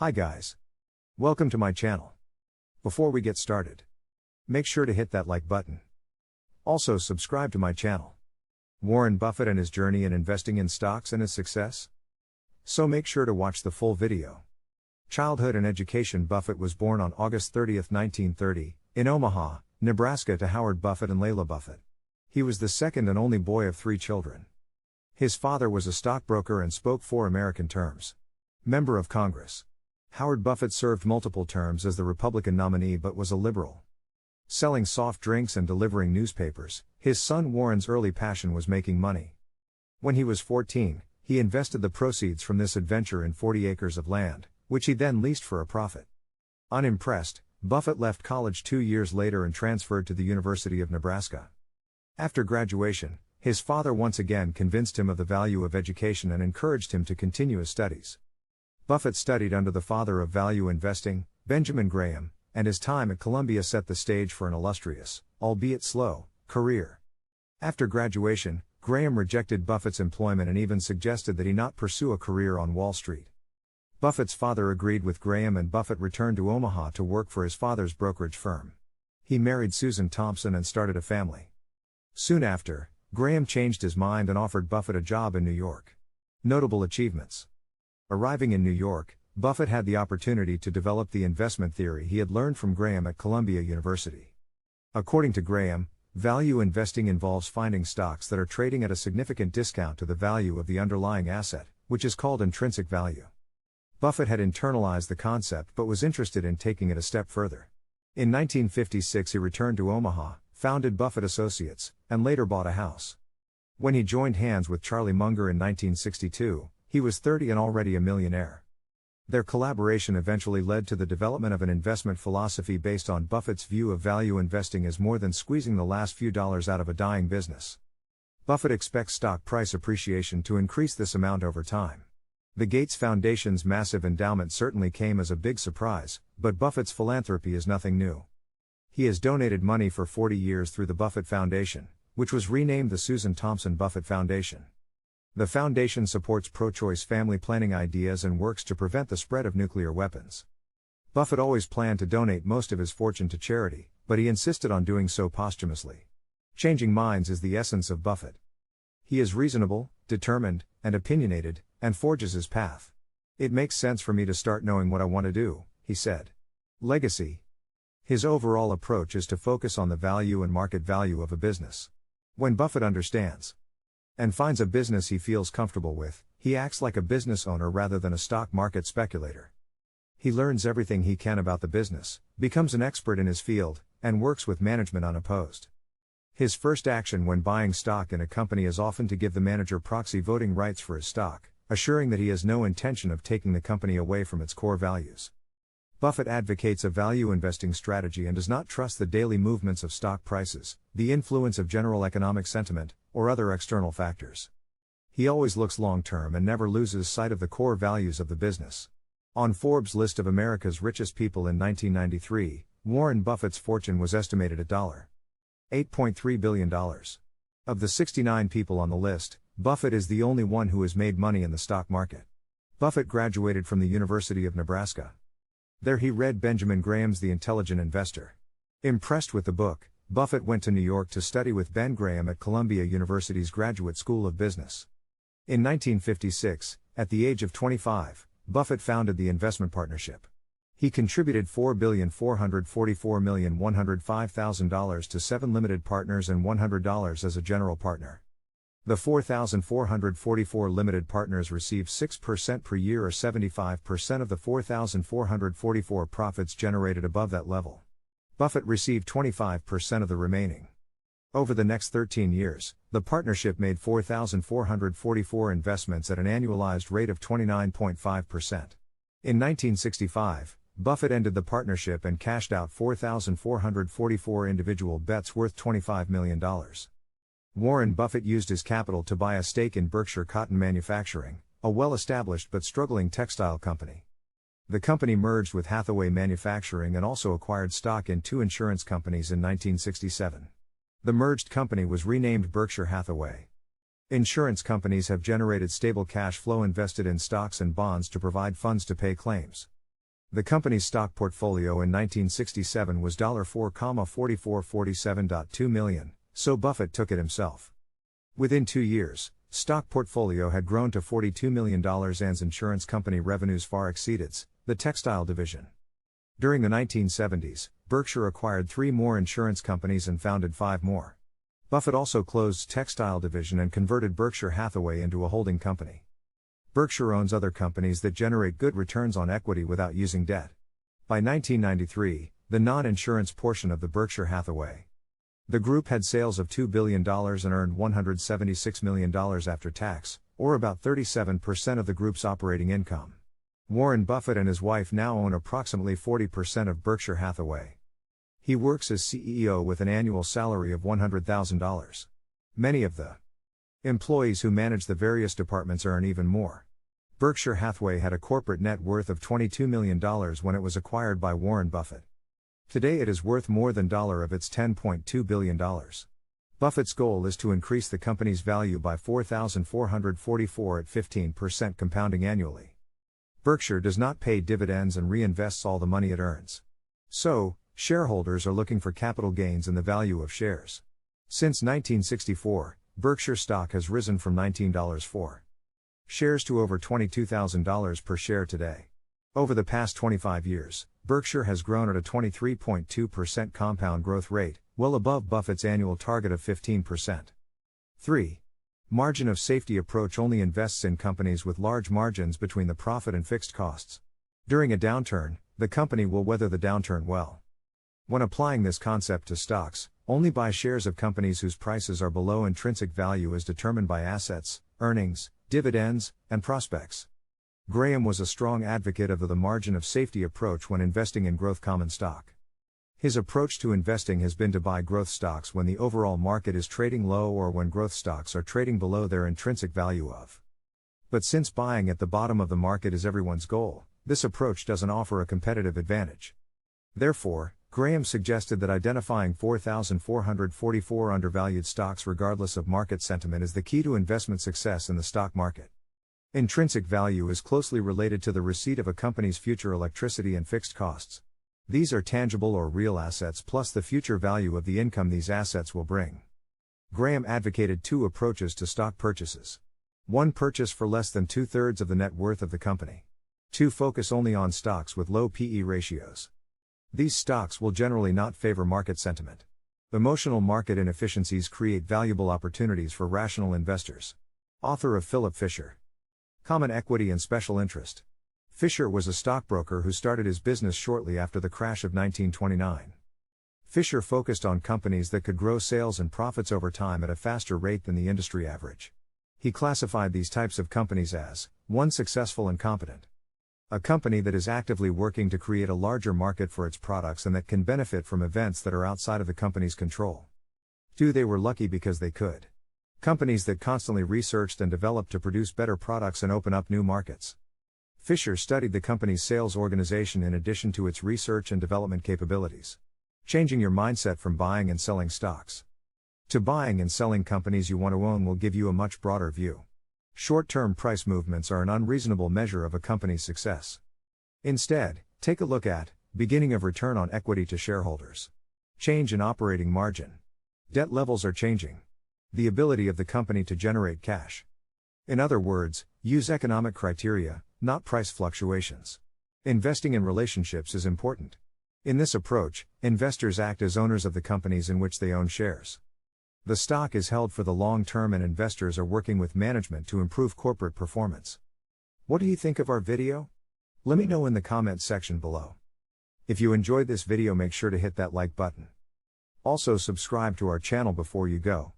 Hi guys. Welcome to my channel. Before we get started, make sure to hit that like button. Also subscribe to my channel. Warren Buffett and his journey in investing in stocks and his success. So make sure to watch the full video. Childhood and education. Buffett was born on August 30, 1930, in Omaha, Nebraska to Howard Buffett and Layla Buffett. He was the second and only boy of 3 children. His father was a stockbroker and spoke 4 American terms. Member of Congress. Howard Buffett served multiple terms as the Republican nominee but was a liberal. Selling soft drinks and delivering newspapers, his son Warren's early passion was making money. When he was 14, he invested the proceeds from this adventure in 40 acres of land, which he then leased for a profit. Unimpressed, Buffett left college 2 years later and transferred to the University of Nebraska. After graduation, his father once again convinced him of the value of education and encouraged him to continue his studies. Buffett studied under the father of value investing, Benjamin Graham, and his time at Columbia set the stage for an illustrious, albeit slow, career. After graduation, Graham rejected Buffett's employment and even suggested that he not pursue a career on Wall Street. Buffett's father agreed with Graham and Buffett returned to Omaha to work for his father's brokerage firm. He married Susan Thompson and started a family. Soon after, Graham changed his mind and offered Buffett a job in New York. Notable achievements. Arriving in New York, Buffett had the opportunity to develop the investment theory he had learned from Graham at Columbia University. According to Graham, value investing involves finding stocks that are trading at a significant discount to the value of the underlying asset, which is called intrinsic value. Buffett had internalized the concept but was interested in taking it a step further. In 1956 he returned to Omaha, founded Buffett Associates, and later bought a house. When he joined hands with Charlie Munger in 1962, he was 30 and already a millionaire. Their collaboration eventually led to the development of an investment philosophy based on Buffett's view of value investing as more than squeezing the last few dollars out of a dying business. Buffett expects stock price appreciation to increase this amount over time. The Gates Foundation's massive endowment certainly came as a big surprise, but Buffett's philanthropy is nothing new. He has donated money for 40 years through the Buffett Foundation, which was renamed the Susan Thompson Buffett Foundation. The foundation supports pro-choice family planning ideas and works to prevent the spread of nuclear weapons. Buffett always planned to donate most of his fortune to charity, but he insisted on doing so posthumously. Changing minds is the essence of Buffett. He is reasonable, determined, and opinionated, and forges his path. It makes sense for me to start knowing what I want to do, he said. Legacy. His overall approach is to focus on the value and market value of a business. When Buffett understands and finds a business he feels comfortable with, he acts like a business owner rather than a stock market speculator. He learns everything he can about the business, becomes an expert in his field, and works with management unopposed. His first action when buying stock in a company is often to give the manager proxy voting rights for his stock, assuring that he has no intention of taking the company away from its core values. Buffett advocates a value investing strategy and does not trust the daily movements of stock prices, the influence of general economic sentiment, or other external factors. He always looks long-term and never loses sight of the core values of the business. On Forbes' list of America's richest people in 1993, Warren Buffett's fortune was estimated at $8.3 billion. Of the 69 people on the list, Buffett is the only one who has made money in the stock market. Buffett graduated from the University of Nebraska. There he read Benjamin Graham's The Intelligent Investor. Impressed with the book, Buffett went to New York to study with Ben Graham at Columbia University's Graduate School of Business. In 1956, at the age of 25, Buffett founded the investment partnership. He contributed $4,444,105,000 to 7 limited partners and $100 as a general partner. The 4,444 limited partners received 6% per year or 75% of the 4,444 profits generated above that level. Buffett received 25% of the remaining. Over the next 13 years, the partnership made 4,444 investments at an annualized rate of 29.5%. In 1965, Buffett ended the partnership and cashed out 4,444 individual bets worth $25 million. Warren Buffett used his capital to buy a stake in Berkshire Cotton Manufacturing, a well-established but struggling textile company. The company merged with Hathaway Manufacturing and also acquired stock in 2 insurance companies in 1967. The merged company was renamed Berkshire Hathaway. Insurance companies have generated stable cash flow invested in stocks and bonds to provide funds to pay claims. The company's stock portfolio in 1967 was $4,4447.2 million, so Buffett took it himself. Within 2 years, stock portfolio had grown to $42 million and insurance company revenues far exceeded the textile division. During the 1970s, Berkshire acquired 3 more insurance companies and founded 5 more. Buffett also closed textile division and converted Berkshire Hathaway into a holding company. Berkshire owns other companies that generate good returns on equity without using debt. By 1993, the non-insurance portion of the Berkshire Hathaway. The group had sales of $2 billion and earned $176 million after tax, or about 37% of the group's operating income. Warren Buffett and his wife now own approximately 40% of Berkshire Hathaway. He works as CEO with an annual salary of $100,000. Many of the employees who manage the various departments earn even more. Berkshire Hathaway had a corporate net worth of $22 million when it was acquired by Warren Buffett. Today it is worth more than $1 of its $10.2 billion. Buffett's goal is to increase the company's value by 4,444 at 15% compounding annually. Berkshire does not pay dividends and reinvests all the money it earns. So, shareholders are looking for capital gains in the value of shares. Since 1964, Berkshire stock has risen from $19 for shares to over $22,000 per share today. Over the past 25 years, Berkshire has grown at a 23.2% compound growth rate, well above Buffett's annual target of 15%. 3. Margin of safety approach only invests in companies with large margins between the profit and fixed costs. During a downturn, the company will weather the downturn well. When applying this concept to stocks, only buy shares of companies whose prices are below intrinsic value as determined by assets, earnings, dividends, and prospects. Graham was a strong advocate of the margin of safety approach when investing in growth common stock. His approach to investing has been to buy growth stocks when the overall market is trading low or when growth stocks are trading below their intrinsic value of. But since buying at the bottom of the market is everyone's goal, this approach doesn't offer a competitive advantage. Therefore, Graham suggested that identifying 4,444 undervalued stocks regardless of market sentiment is the key to investment success in the stock market. Intrinsic value is closely related to the receipt of a company's future electricity and fixed costs. These are tangible or real assets plus the future value of the income these assets will bring. Graham advocated 2 approaches to stock purchases. 1. Purchase for less than 2/3 of the net worth of the company. 2. Focus only on stocks with low P/E ratios. These stocks will generally not favor market sentiment. Emotional market inefficiencies create valuable opportunities for rational investors. Author of Philip Fisher. Common Equity and Special Interest. Fisher was a stockbroker who started his business shortly after the crash of 1929. Fisher focused on companies that could grow sales and profits over time at a faster rate than the industry average. He classified these types of companies as 1. Successful and competent. A company that is actively working to create a larger market for its products and that can benefit from events that are outside of the company's control. 2. They were lucky because they could. Companies that constantly researched and developed to produce better products and open up new markets. Fisher studied the company's sales organization in addition to its research and development capabilities. Changing your mindset from buying and selling stocks to buying and selling companies you want to own will give you a much broader view. Short-term price movements are an unreasonable measure of a company's success. Instead, take a look at beginning of return on equity to shareholders. Change in operating margin. Debt levels are changing. The ability of the company to generate cash. In other words, use economic criteria, not price fluctuations. Investing in relationships is important. In this approach, investors act as owners of the companies in which they own shares. The stock is held for the long term and investors are working with management to improve corporate performance. What do you think of our video? Let me know in the comments section below. If you enjoyed this video, make sure to hit that like button. Also subscribe to our channel before you go.